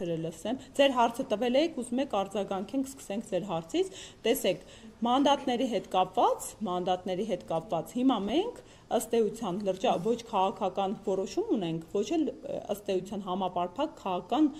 լսեմ, ձեր հարցը տվել եք, ուզում եք արձագանքենք, սկսենք ձեր հարցից, տեսեք, մանդատների հետ կապված, հիմա մենք ըստ էության ոչ քաղաքական որոշում ունենք, ոչ էլ ըստ էության համապարփակ քաղաքական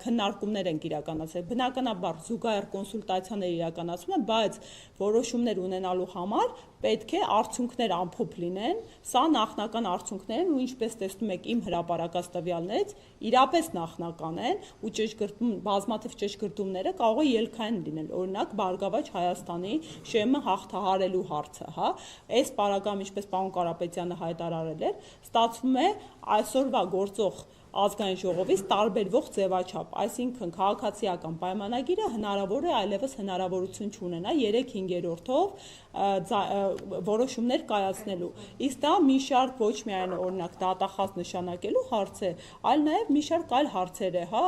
քննարկումներ ենք իրականացրել, բնականաբար զուգահեռ կոնսուլտացիաներ իրականացվում են, բայց որոշումներ ունենալու համար պետք է արդյունքներ ամփոփ լինեն, սա նախնական արդյունքներ են ու ինչպես տեսնում եք իմ հրապարակած տվյալներից, իրապես նախնական են ու բազմաթիվ ճշգրտումները կարող է ելքային լինել, օրինակ Բարգավաճ Հայաստանի ՇՄ հաղթահարելու հարցը, հա, այս պարագայում ինչպես պարոն Կարապետյանը հայտարարել էր, ստացվում է այսօրվա գործող ազգային ժողովից տարբերվող ձևաչափ, այսինքն քաղաքացիական պայմանագիրը հնարավոր է այլևս հնարավորություն չունենա 3/5-ով որոշումներ կայացնելու, իսկ դա մի շարք ոչ միայն օրինակ դատախազ նշանակելու հարց է, այլ նաև մի շարք այլ հարցեր է, հա,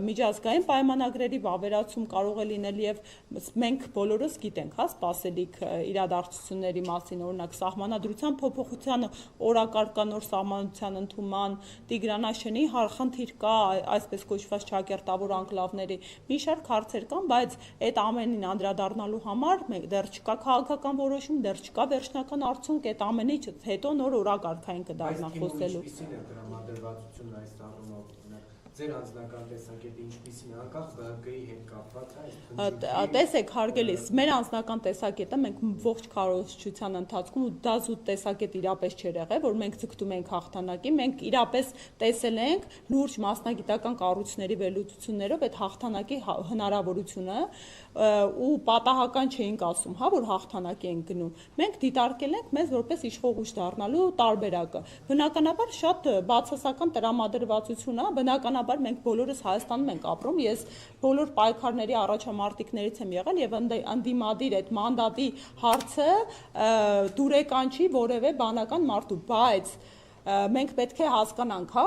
միջազգային պայմանագրերի վավերացում կարող է լինել եւ մենք բոլորս գիտենք, հա, սպասելիք իրադարձությունների մասին, օրինակ սահմանադրության փոփոխությանը, օրակարգանոր սահմանության ընդունման, Տիգրանաշենի խնդիր կա, այսպես կոչված ճակերտավոր անկլավների, մի շարք հարցեր կան, բայց այդ ամենին անդրադառնալու համար դեռ չկա քաղաքական որոշում, դեռ չկա վերջնական արդյունք, այդ ամենից հետո նոր օրակարգային կդառնա խոսելու։ Ինչպիսին է տրամադրվածությունն այս առումով, ձեր անձնական տեսակետը ինչպիսին է, անկախ ԲՀԿ-ի հետ կապված է։ Տեսեք, հարգելիս, մեր անձնական տեսակետը մենք ողջ քարոզչության ընթացքում ու դա զուտ տեսակետ իրապես չէր եղել, որ մենք ձգտում ենք հաղթանակի, մենք իրապես տեսել ենք լուրջ մասնագիտական կառույցների վերլուծություններով այդ հաղթանակի հնարավորությունը ու պատահական չէինք ասում, հա, որ հաղթանակի ենք գնում։ Մենք դիտարկել ենք մեզ որպես իշխող ուժ դառնալու տարբերակը։ Բնականաբար շատ բացասական տրամադրվածություն է, բնականաբար մենք բոլորս Հայաստանում ենք ապրում, ես բոլոր պայքարների առաջամարտիկներից եմ եղել եւ անդիմադիր այդ մանդատի հարցը դուրեկան չի որևէ բանական մարդու, բայց մենք պետք է հասկանանք, հա,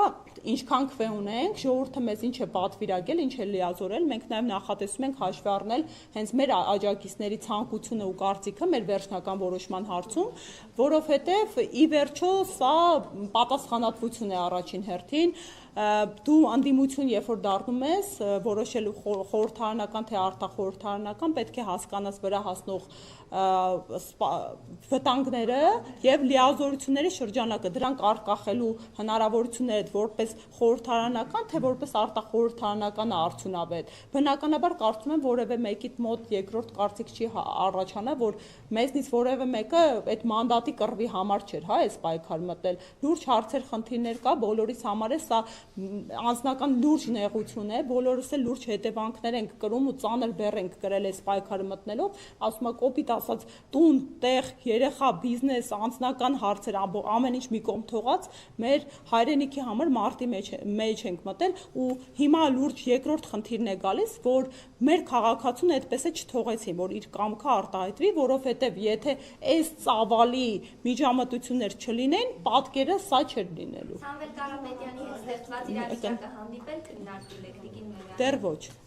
ինչքան քվե ունենք, ժողովուրդը մեզ ինչ է պատվիրակել, ինչ է լիազորել, մենք նաև նախատեսում ենք հաշվի առնել հենց մեր աջակիցների ցանկությունը ու կարծիքը մեր վերջնական որոշման հարցում, որովհետև ի վերջո սա պատասխանատվություն է առաջին հերթին, դու անդիմություն երբ որ դառնում ես որոշելու խորհրդարանական թե արտախորհրդարանական պետք է հասկանաս վրա հասնող վտանգները եւ լիազորությունների շրջանակը դրանք արկախելու հնարավորությունները որպես խորհրդարանական թե որպես արտախորհրդարանական արդյունավետ բնականաբար կարծում եմ որևէ մեկիդ մոտ երկրորդ կարծիք չի առաջանա որ մեզնից որևէ մեկը այդ մանդատի կռվի համար չէր հա այս պայքար մտնել լուրջ հարցեր խնդիրներ կա բոլորիս համար է սա անձնական լուրջ նեղություն է բոլորս էլ լուրջ հետևանքներ ենք կրում ու ծանր բեռ ենք կրել այս պայքարը մտնելով ասում եմ կոպիտ ասած տուն տեղ երեխա բիզնես անձնական հարցեր ամեն ինչ մի կողմ թողած մեր հայրենիքի համար մարտի մեջ ենք մտել ու հիմա լուրջ երկրորդ խնդիրն է գալիս որ մեր քաղաքացուն այդպես է չթողեցին որ իր կամքը արտահայտվի որովհետև եթե այս ծավալի միջամտություններ չլինեն պատկերը սա չէր լինելու Սամվել Կարապետյանի հետ ստեղծված իրավիճակը հանդիպել քննարկել եք Տիկին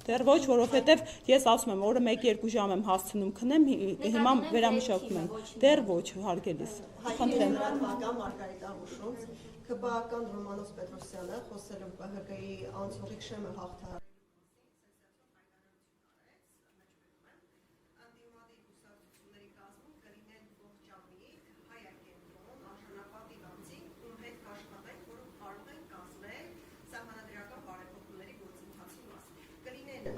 Դեռ ոչ, որովհետև ես ասում եմ, օրը 1-2 ժամ եմ հասցնում քնեմ, հիմա վերամշակում եմ։ Դեռ ոչ, հարգելիս։ Խնդրեմ։ Մարգարիտ Աղուշունց, ԿԲԱ-ական Ռոմանոս Պետրոսյանը խոսել է ԲՀԿ-ի անցողիկ շեմը հաղթահարել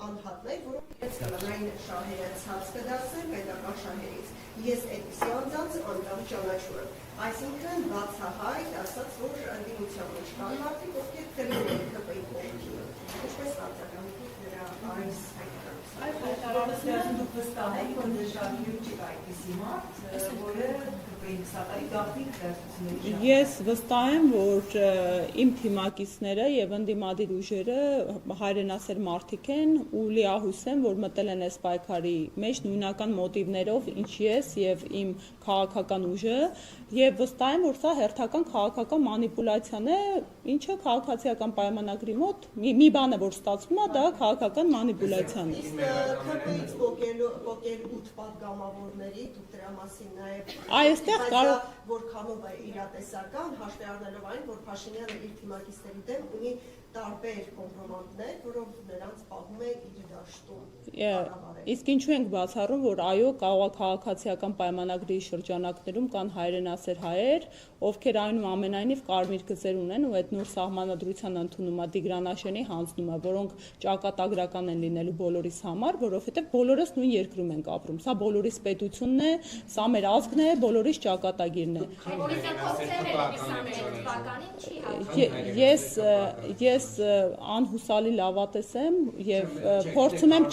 անհատներ, որոնք իրենց կլանային շահերը ցած կդարձնեն պետական շահերից։ Ես այդպիսի անձանց անգամ ճանաչում եմ։ Այսինքն բացահայտ ասած, որ անդիմության մեջ կան մարդիկ, ովքեր կլինեն ԿՊ-ի կողքին։ Ինչպես արձագանքեք նրա այս հայտարարությանը։ Այս հայտարարությանը դուք վստահ եք, որ դժվար չի այդպիսի մարդ, որը ԿՊ-ի սատարի գաղտնիք դարձությունների։ Ես վստահ եմ, որ իմ թիմակիցները եւ ընդդիմադիր ուժերը հայրենասեր մարդիկ են ու լիահույս են, որ մտել են այս պայքարի մեջ նույնական մոտիվներով, ինչ ես եւ իմ քաղաքական ուժը եւ վստահ եմ, որ սա հերթական քաղաքական մանիպուլյացիան է, ինչը քաղաքացիական պայմանագրի մոտ մի բան է, որ ստացվում է, դա քաղաքական մանիպուլյացիան է։ Իսկ ԿՊ-ից պոկել 8 պատգամավորների դուք դրա մասին նաեւ այստեղ կարող որքանով է իրատեսական հաշվի առնելով այն, որ Փաշինյանը իր թիմակիցների դեմ ունի տարբեր կոմպրոմանտներ, որով նրանց պահում է իր դաշտում։ Իսկ ինչու ենք բացառում, որ այո, քաղաքացիական պայմանագրի շրջանակներում կան հայրենասեր հայեր, ովքեր այնուամենայնիվ կարմիր գծեր ունեն ու այդ նոր սահմանադրության ընդունումը Տիգրան Աշենի հանձնումը, որոնք ճակատագրական են լինելու բոլորիս համար, որովհետև բոլորս նույն երկրում ենք ապրում։ Սա բոլորիս պետությունն է, սա մեր ազգն է, բոլորիս ճակատագիրն է։ Ես անհուսալի լավատես եմ եւ փորձում եմ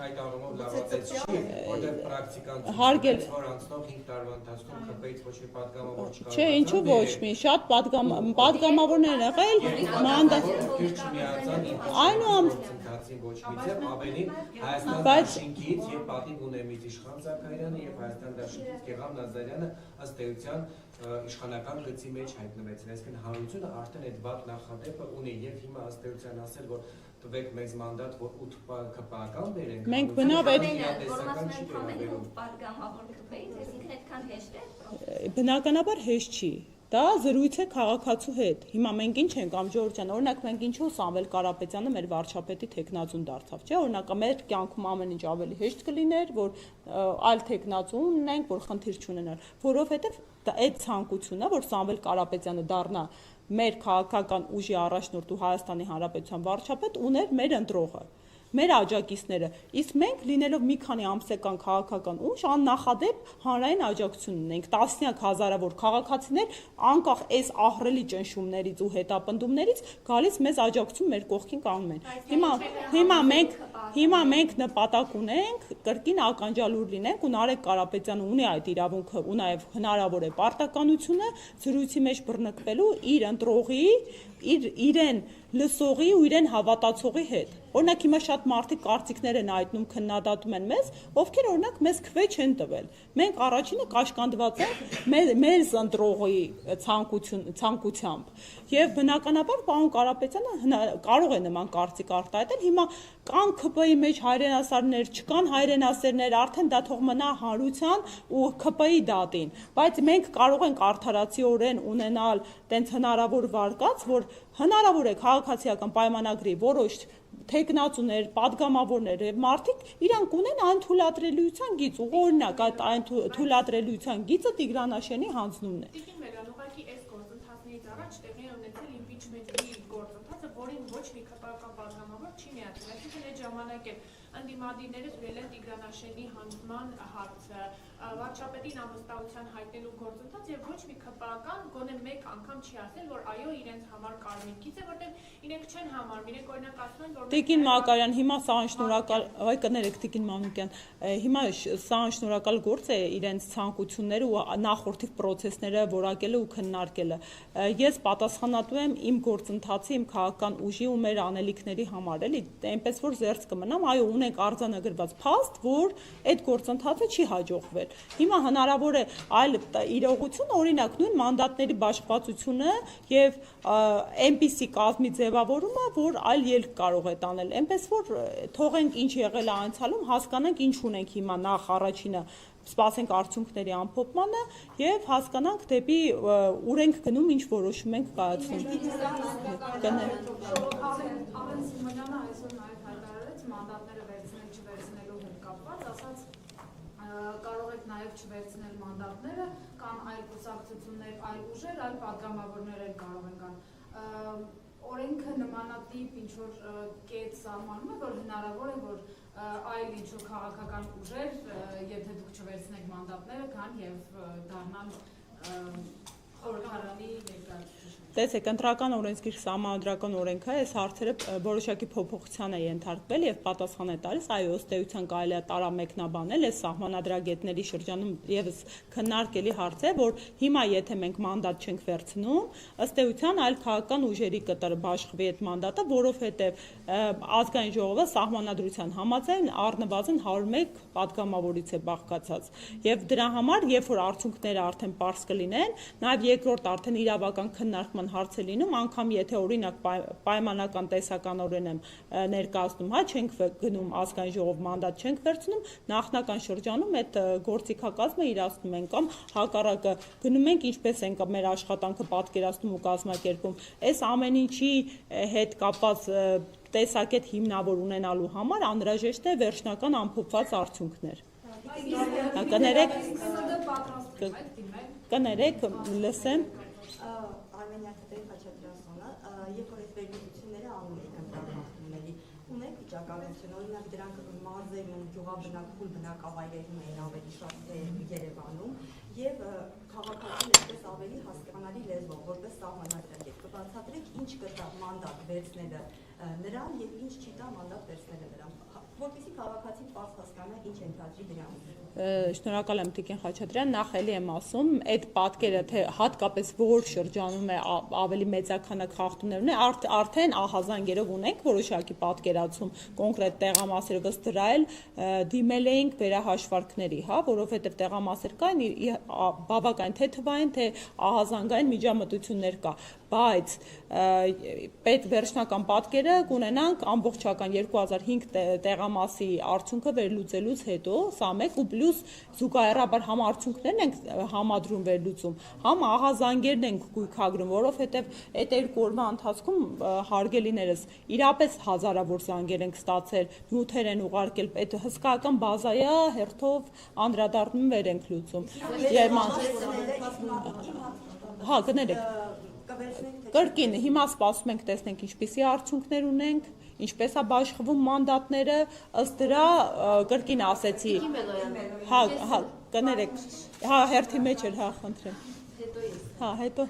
այդ առումով լավատես չի, որտեղ պրակտիկան հարգել որ անցնող 5 տարվա ընթացքում ԿՊ-ից ոչ մի պատգամավոր չկա։ Չէ, ինչու ոչ մի, շատ պատգամավորներ են եղել, մանդատ այնուամենայնիվ ոչ մի ձև ավելին Հայաստան դաշինքից եւ պատիվ ունեմից Իշխան Զաքարյանը եւ Հայաստան դաշինքից Գեգամ Նազարյանը ըստ էության իշխանական գծի մեջ հայտնվեցին, այսինքն հանրությունը արդեն այդ վատ նախադեպը ունի եւ հիմա ըստ էության ասել, որ տվեք մեզ մանդատ, որ 8 ԿՊ-ական բերենք։ Մենք բնավ այդ բնականաբար հեշտ չի։ Դա զրույց է քաղաքացու հետ։ Հիմա մենք ինչ ենք ամ Ժողովրդյան, օրինակ մենք ինչու Սամվել Կարապետյանը մեր վարչապետի թեկնածուն դարձավ, չէ՞, օրինակ մեր կյանքում ամեն ինչ ավելի հեշտ կլիներ, որ այլ թեկնածու ունենք, որ խնդիր չունենար, որովհետև այդ ցանկությունը, որ Սամվել Կարապետյանը դառնա մեր քաղաքական ուժի առաջնորդ ու Հայաստանի Հանրապետության վարչապետ, ուներ մեր ընտրողը, մեր աջակիցները, իսկ մենք լինելով մի քանի ամսական քաղաքական ուժ աննախադեպ հանրային աջակցություն ունենք, տասնյակ հազարավոր քաղաքացիներ անկախ այս ահռելի ճնշումներից ու հետապնդումներից գալիս մեզ աջակցություն մեր կողքին կանգնում են։ Հիմա մենք նպատակ ունենք կրկին ականջալուր լինենք ու Նարեկ Կարապետյանը ունի այդ իրավունքը ու նաև հնարավոր է պարտականությունը զրույցի մեջ բռնկվելու իր ընտրողի, իրեն լսողի ու իրեն հավատացողի հետ։ Օրինակ հիմա շատ մարդիկ կարծիքներ են այտնում, քննադատում են մեզ, ովքեր օրինակ մեզ քվե չեն տվել։ Մենք առաջինը կաշկանդված ենք մեր ընտրողի ցանկությամբ։ Եվ բնականաբար պարոն Կարապետյանը կարող է նման կարծիք արտահայտել։ Հիմա կան ԿՊ-ի մեջ հայրենասարներ, չկան հայրենասերներ, արդեն դա թող մնա հանրության ու ԿՊ-ի դատին։ Բայց մենք կարող ենք արդարացիորեն ունենալ տենց հնարավոր վարկած, որ հնարավոր է քաղաքացիական պայմանագրի որոշ թեկնածուներ, պատգամավորներ եւ մարդիկ իրանք ունեն այն թույլատրելիության գիծ, ու օրինակ այդ թույլատրելիության գիծը Տիգրան Աշենի հանձնումն է։ Տիկին Մերան, ուղղակի այս գործընթացներից առաջ տեղի ունեցել իմպիչմենտի գործընթացը, որին ոչ մի ԿՊ-ական պատգամավոր չի միացել, այսինքն այդ ժամանակ էլ ընդդիմադիրները գրել են Տիգրան Աշենի հանձնման հարցը, վարչապետին ամստահության հայտնելու գործընթաց եւ ոչ մի ԿՊ-ական գոնե մեկ անգամ չի ասել, որ այո, իրենց համար կարմիր գիծ է, որտեղ իրենք չեն համարում, իրենք օրինակ ասում են, որ Տիկին Մակարյան, հիմա սա անշնորհակալ, այ կներեք Տիկին Մանուկյան, հիմա սա անշնորհակալ գործ է իրենց ցանկությունները ու նախորդիվ process-ները որակելը ու քննարկելը։ Ես պատասխանատու եմ իմ գործընթացի, իմ քաղաքական ուժի ու մեր անելիքների համար, էլի, այնպես որ զերծ կմնամ, այո, ունենք արձանագրված փաստ, որ այդ գործընթացը չի հաջողվել։ Հիմա հնարավոր է այլ իրողություն, օրինակ նույն մանդատների բաշխվածությունը եւ այնպիսի կազմի ձևավորումը, որ այլ ելք կարող է տանել։ Այնպես որ թողենք ինչ եղել է անցյալում, հասկանանք ինչ ունենք հիմա նախ առաջինը սպասենք արդյունքների ամփոփմանը եւ հասկանանք դեպի ուր ենք գնում, ինչ որոշում ենք կայացնում։ Արեն Սիմոնյանը այսօր նաեւ հայտարարեց մանդատները վերցնել չվերցնելու հետ կապված, ասաց կարող եք նաեւ չվերցնել մանդատները, կան այլ կուսակցություններ, այլ ուժեր, այլ պատգամավորներ էլ կարող են կան։ Օրենքը նմանատիպ ինչ որ կետ սահմանում է, որ հնարավոր է, որ այլ ինչ որ քաղաքական ուժեր, եթե դուք չվերցնեք մանդատները, կան եւ դառնան խորհրդարանի ներկայացուցիչներ։ Տեսեք, ընտրական օրենսգիր սահմանադրական օրենքը այս հարցերը որոշակի փոփոխության է ենթարկվել եւ պատասխան է տալիս, այո, ըստ էության կարելի է տարամեկնաբանել այս սահմանադրագետների շրջանում եւս քննարկելի հարց է, որ հիմա եթե մենք մանդատ չենք վերցնում, ըստ էության այլ քաղաքական ուժերի կտրբաշխվի այդ մանդատը, որովհետեւ ազգային ժողովը սահմանադրության համաձայն առնվազն 101 պատգամավորից է բաղկացած եւ դրա համար, երբ որ արդյունքները արդեն պարզ կլինեն, նաեւ երկրորդ արդեն իրավական քննարկման հարց է լինում, անգամ եթե օրինակ պայմանական տեսականորեն եմ ներկայացնում, հա, չենք գնում ազգային ժողով մանդատ չենք վերցնում, նախնական շրջանում այդ գործիքակազմը իրացնում ենք կամ հակառակը գնում ենք ինչպես ենք մեր աշխատանքը պատկերացնում ու կազմակերպում, այս ամեն ինչի հետ կապված տեսակետ հիմնավոր ունենալու համար անհրաժեշտ է վերջնական ամփոփված արդյունքներ։ Կներեք, լսեմ։ Արմենիա Թեթերի Խաչատրյանը, երբ որ այս վերլուծությունները անում եք ընդհանրությունների, ունեք վիճակագրություն, օրինակ դրանք մարզերում, գյուղաբնակույր բնակավայրերում են ավելի շատ Երևանում եւ քաղաքացին այսպես ավելի հասկանալի լեզվով, որպես սահմանադրագետ, կբացատրեք ինչ կտա մանդատ վերցնելը նրան եւ ինչ չի տա մանդատ վերցնելը նրան, որպեսզի քաղաքացին պարզ հասկանա ինչ ենթադրի դրանից։ Շնորհակալ եմ Տիկին Խաչատրյան, նախ էլի եմ ասում, այդ պատկերը թե հատկապես որ շրջանում է ավելի մեծաքանակ խախտումներ ունի, արդեն ահազանգերով ունենք որոշակի պատկերացում կոնկրետ տեղամասերով, ըստ դրա էլ դիմել էինք վերահաշվարկների, հա, որովհետև տեղամասեր կային, բավական թե թվային, թե ահազանգային միջամտություններ կա, բայց պետ վերջնական պատկերը կունենանք ամբողջական 2005 տեղամասի արդյունքը վերլուծելուց հետո, սա մեկ ու պլյուս զուգահեռաբար համ արդյունքներն ենք համադրում վերլուծում, համ ահազանգերն ենք գույքագրում, որովհետև այդ երկու օրվա ընթացքում հարգելիներս իրապես հազարավոր զանգեր ենք ստացել, նյութեր են ուղարկել, այդ հսկայական բազայա հերթով անդրադառնում վեր ենք լուծում։ Հա, գներեք։ Կրկին, հիմա սպասում ենք տեսնենք ինչպիսի արդյունքներ ունենք, ինչպես է բաշխվում մանդատները, ըստ դրա կրկին ասեցի, հա, կներեք, հա, հերթի մեջ էր, հա, խնդրեմ, հա, հետո,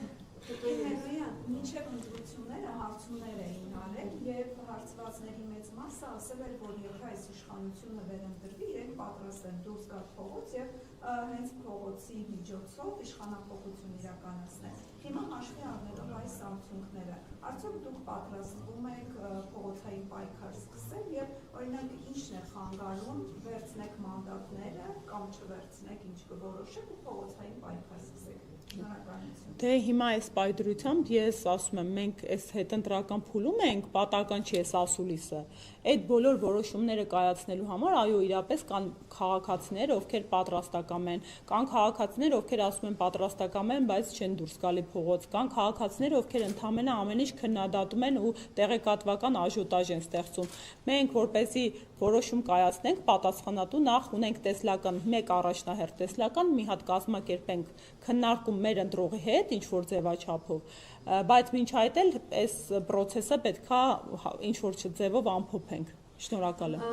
մինչև ընտրությունները հարցումներ էին արել և հարցվածների մեծ մասը ասել էր, որ եթե այս իշխանությունը վերընտրվի, իրենք պատրաստ են դուրս գալ փողոց և հենց փողոցի միջոցով իշխանափոխություն իրականացնել։ Հիմա հաշվի առնելով այս արդյունքները, արդյոք դուք պատրաստվում եք փողոցային պայքար սկսել և օրինակ ինչն է խանգարում վերցնեք մանդատները կամ չվերցնեք, ինչ կորոշեք ու փողոցային պայքար սկսեք։ Դե հիմա այս պայդրությամբ ես ասում եմ, մենք այս հետընտրական փուլում ենք, պատահական չի այս ասուլիսը, այդ բոլոր որոշումները կայացնելու համար, այո, իրապես կան քաղաքացիներ, ովքեր պատրաստակամ են, կան քաղաքացիներ, ովքեր ասում են պատրաստակամ են, բայց չեն դուրս գալի փողոց, կան քաղաքացիներ, ովքեր ընդհանրապես ամեն ինչ քննադատում են ու տեղեկատվական աժոտաժ են ստեղծում։ Մենք որպեսզի որոշում կայացնենք, պատասխանատու նախ ունենք տեսլական, մեկ առաջնահերթ տեսլական, մի հատ կազմակերպենք քննարկում մեր ընտրողի հետ, ինչ որ ձևաչափով, բայց մինչ այդ էլ այս process-ը պետքա ինչ որ ձևով ամփոփենք։ Շնորհակալ եմ։